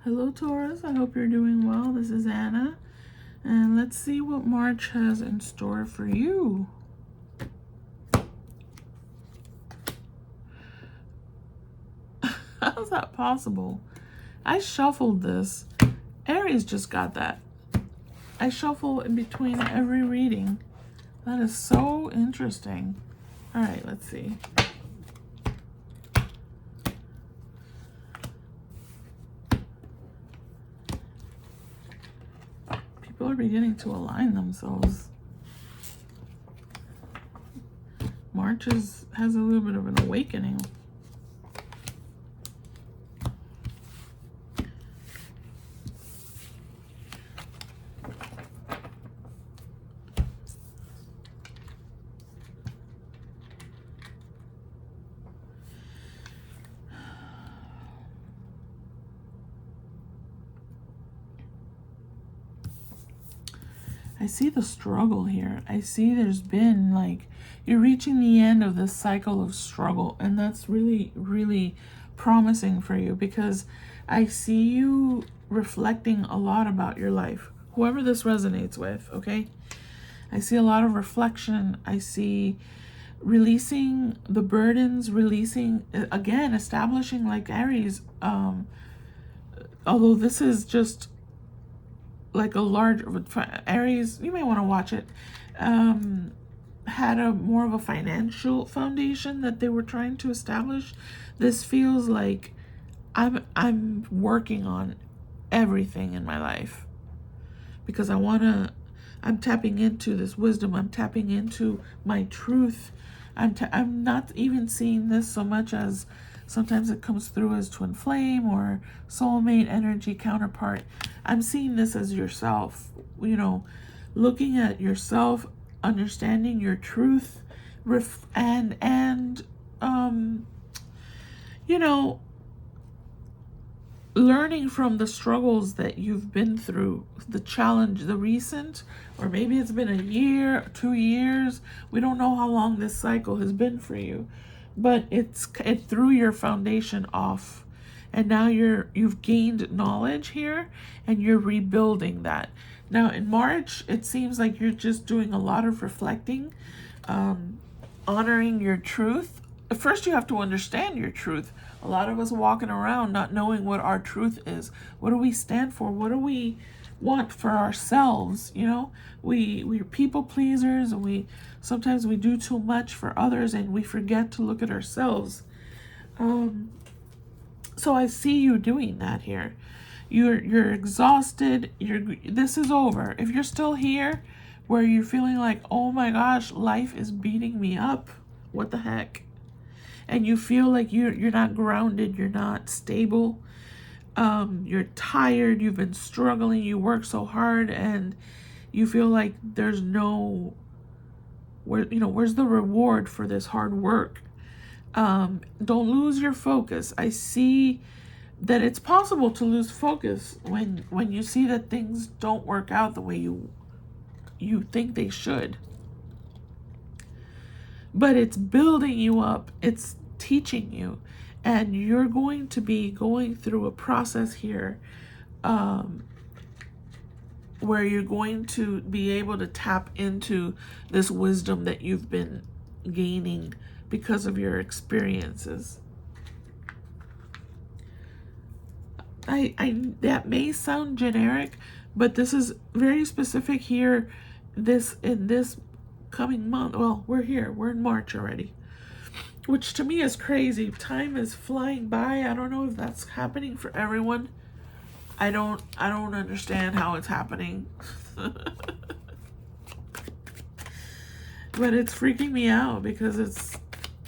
Hello Taurus, I hope you're doing well. This is Anna, and let's see what March has in store for you. How's that possible? I shuffled this. Aries just got that. I shuffle in between every reading. That is so interesting. All right, let's see. People are beginning to align themselves. March has a little bit of an awakening. I see the struggle here. I see there's been like, you're reaching the end of this cycle of struggle, and that's really, really promising for you because I see you reflecting a lot about your life. Whoever this resonates with, okay? I see a lot of reflection. I see releasing the burdens, releasing, again, establishing like Aries, although this is just like a large Aries, you may want to watch it, had a more of a financial foundation that they were trying to establish. This feels like I'm working on everything in my life because I'm tapping into this wisdom. I'm tapping into my truth. I'm not even seeing this so much as sometimes it comes through as twin flame or soulmate energy counterpart. I'm seeing this as yourself, you know, looking at yourself, understanding your truth, and you know, learning from the struggles that you've been through, the challenge, the recent, or maybe it's been a year, 2 years. We don't know how long this cycle has been for you, but it threw your foundation off, and now you've gained knowledge here, and you're rebuilding that. Now in March, it seems like you're just doing a lot of reflecting, honoring your truth. First, you have to understand your truth. A lot of us walking around not knowing what our truth is. What do we stand for? What do we want for ourselves? You know, we're people pleasers, and sometimes we do too much for others, and we forget to look at ourselves. So I see you doing that here. You're exhausted. This is over. If you're still here, where you're feeling like, oh my gosh, life is beating me up. What the heck? And you feel like you're not grounded, you're not stable, you're tired, you've been struggling, you work so hard, and you feel like there's where's the reward for this hard work? Don't lose your focus. I see that it's possible to lose focus when you see that things don't work out the way you think they should. But it's building you up, it's teaching you, and you're going to be going through a process here where you're going to be able to tap into this wisdom that you've been gaining because of your experiences. That may sound generic, but this is very specific here. In this coming month, well, we're in March already, which to me is crazy. Time is flying by. I don't know if that's happening for everyone. I don't understand how it's happening. But it's freaking me out because it's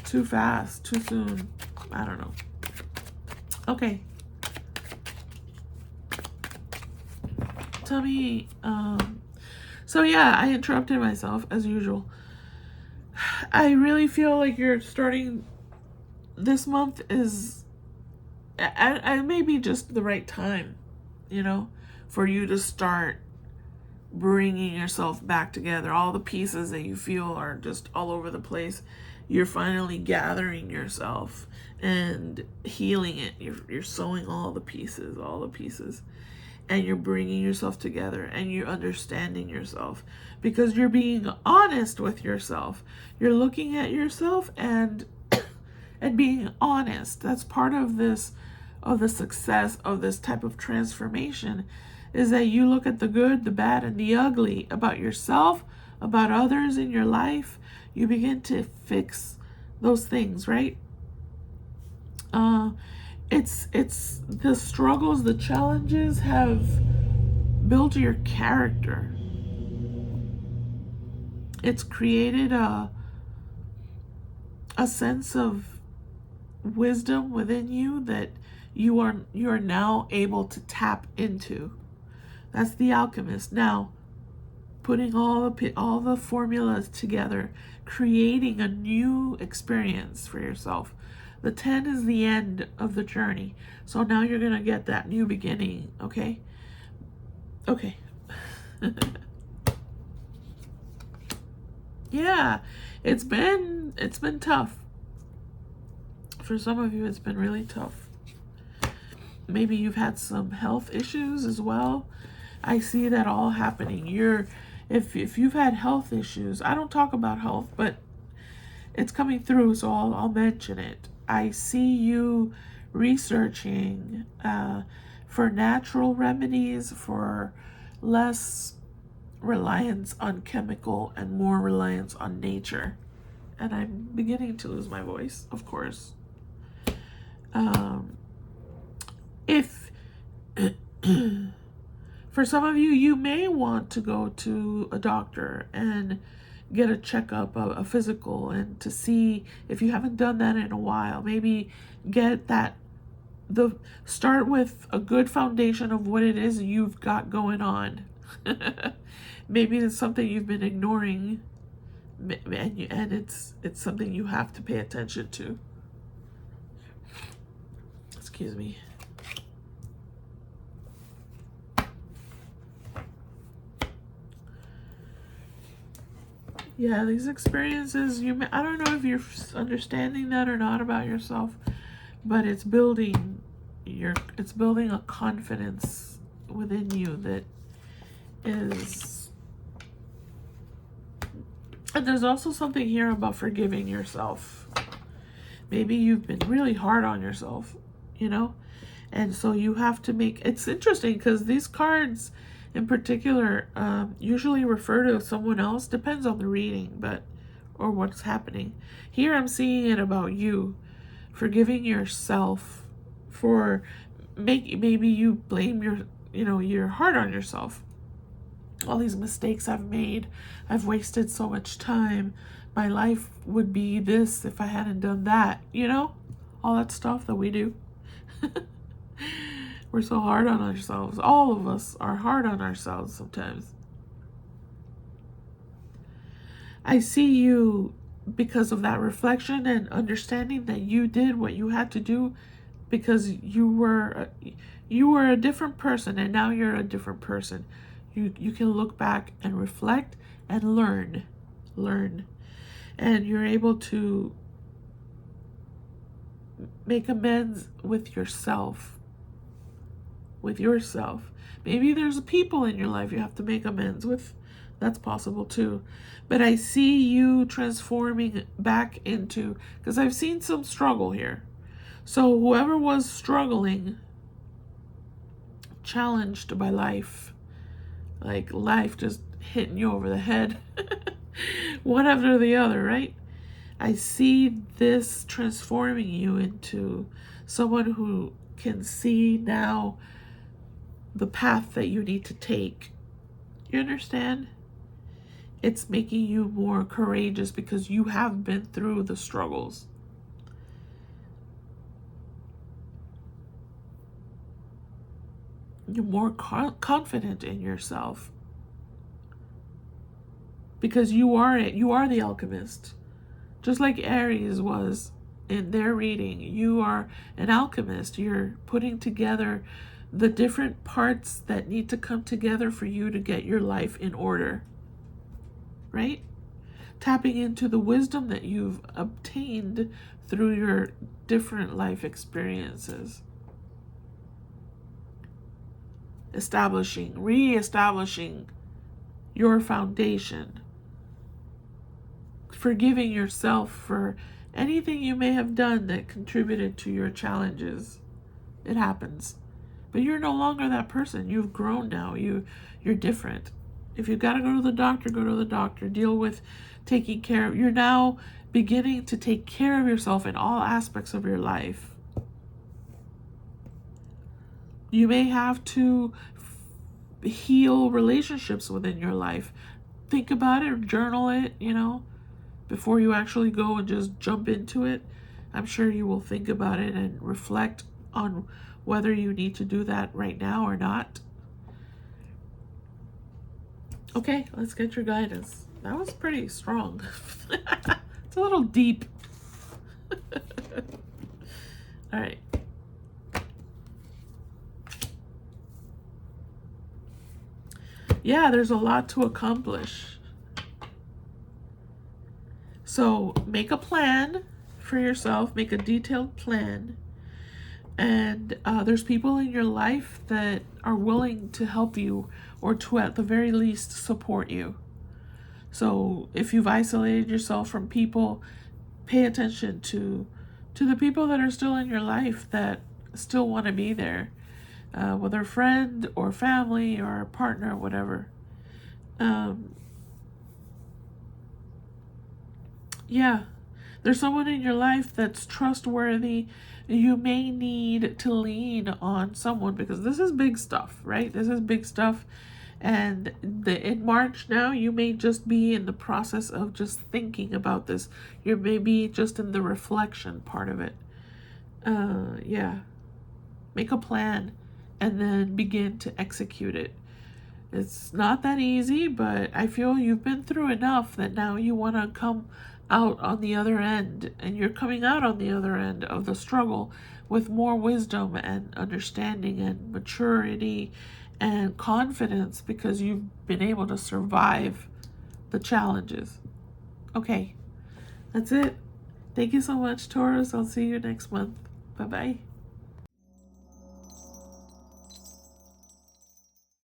too fast, too soon. I don't know. Okay. Tell me, so yeah, I interrupted myself as usual. I really feel like you're starting, this month is, I maybe just the right time, you know, for you to start bringing yourself back together. All the pieces that you feel are just all over the place. you're finally gathering yourself and healing it. You're sewing all the pieces, and you're bringing yourself together, and you're understanding yourself, because you're being honest with yourself. You're looking at yourself and being honest. That's part of this, of the success of this type of transformation, is that you look at the good, the bad, and the ugly about yourself, about others in your life. You begin to fix those things, right? It's the struggles, the challenges have built your character. It's created a sense of wisdom within you that you are now able to tap into. That's the alchemist. Now, putting all the formulas together, creating a new experience for yourself. The 10 is the end of the journey. So now you're going to get that new beginning, okay? Okay. Yeah, it's been tough. For some of you, it's been really tough. Maybe you've had some health issues as well. I see that all happening. If you've had health issues, I don't talk about health, but it's coming through, so I'll mention it. I see you researching for natural remedies, for less reliance on chemical and more reliance on nature. And I'm beginning to lose my voice, of course. If for some of you, you may want to go to a doctor and get a checkup, a physical, and to see if you haven't done that in a while. Maybe get that, start with a good foundation of what it is you've got going on. Maybe it's something you've been ignoring, and it's something you have to pay attention to. Excuse me. Yeah, these experiences, I don't know if you're understanding that or not about yourself, but it's building a confidence within you that is. And there's also something here about forgiving yourself. Maybe you've been really hard on yourself, and so you have to it's interesting because these cards in particular usually refer to someone else. Depends on the reading, or what's happening. Here I'm seeing it about you, forgiving yourself for maybe you blame you're hard on yourself. All these mistakes I've made, I've wasted so much time. My life would be this if I hadn't done that, all that stuff that we do. We're so hard on ourselves. All of us are hard on ourselves sometimes. I see you, because of that reflection and understanding that you did what you had to do, because you were a different person, and now you're a different person. You can look back and reflect and learn, and you're able to make amends with yourself. Maybe there's people in your life you have to make amends with. That's possible too. But I see you transforming back into, because I've seen some struggle here. So whoever was struggling, challenged by life, like life just hitting you over the head, one after the other, right? I see this transforming you into someone who can see now the path that you need to take. You understand? It's making you more courageous because you have been through the struggles. You're more confident in yourself because you are the alchemist. Just like Aries was in their reading, you are an alchemist. You're putting together the different parts that need to come together for you to get your life in order, right? tapping into the wisdom that you've obtained through your different life experiences. Reestablishing your foundation. Forgiving yourself for anything you may have done that contributed to your challenges. It happens. But you're no longer that person. You've grown now. You're different. If you've got to go to the doctor, go to the doctor. Deal with taking care of. You're now beginning to take care of yourself in all aspects of your life. You may have to heal relationships within your life. Think about it, journal it, before you actually go and just jump into it. I'm sure you will think about it and reflect on whether you need to do that right now or not. Okay, let's get your guidance. That was pretty strong. It's a little deep. All right. Yeah, there's a lot to accomplish. So make a plan for yourself. Make a detailed plan. And there's people in your life that are willing to help you, or to at the very least support you. So if you've isolated yourself from people, pay attention to the people that are still in your life that still want to be there, whether a friend or family or a partner or whatever. Yeah, there's someone in your life that's trustworthy. You may need to lean on someone, because this is big stuff, right? This is big stuff. And in March now, you may just be in the process of just thinking about this. You may be just in the reflection part of it. Yeah. Make a plan and then begin to execute it. It's not that easy, but I feel you've been through enough that now you want to come out on the other end, and you're coming out on the other end of the struggle with more wisdom and understanding and maturity and confidence, because you've been able to survive the challenges. Okay, that's it. Thank you so much, Taurus. I'll see you next month. Bye-bye.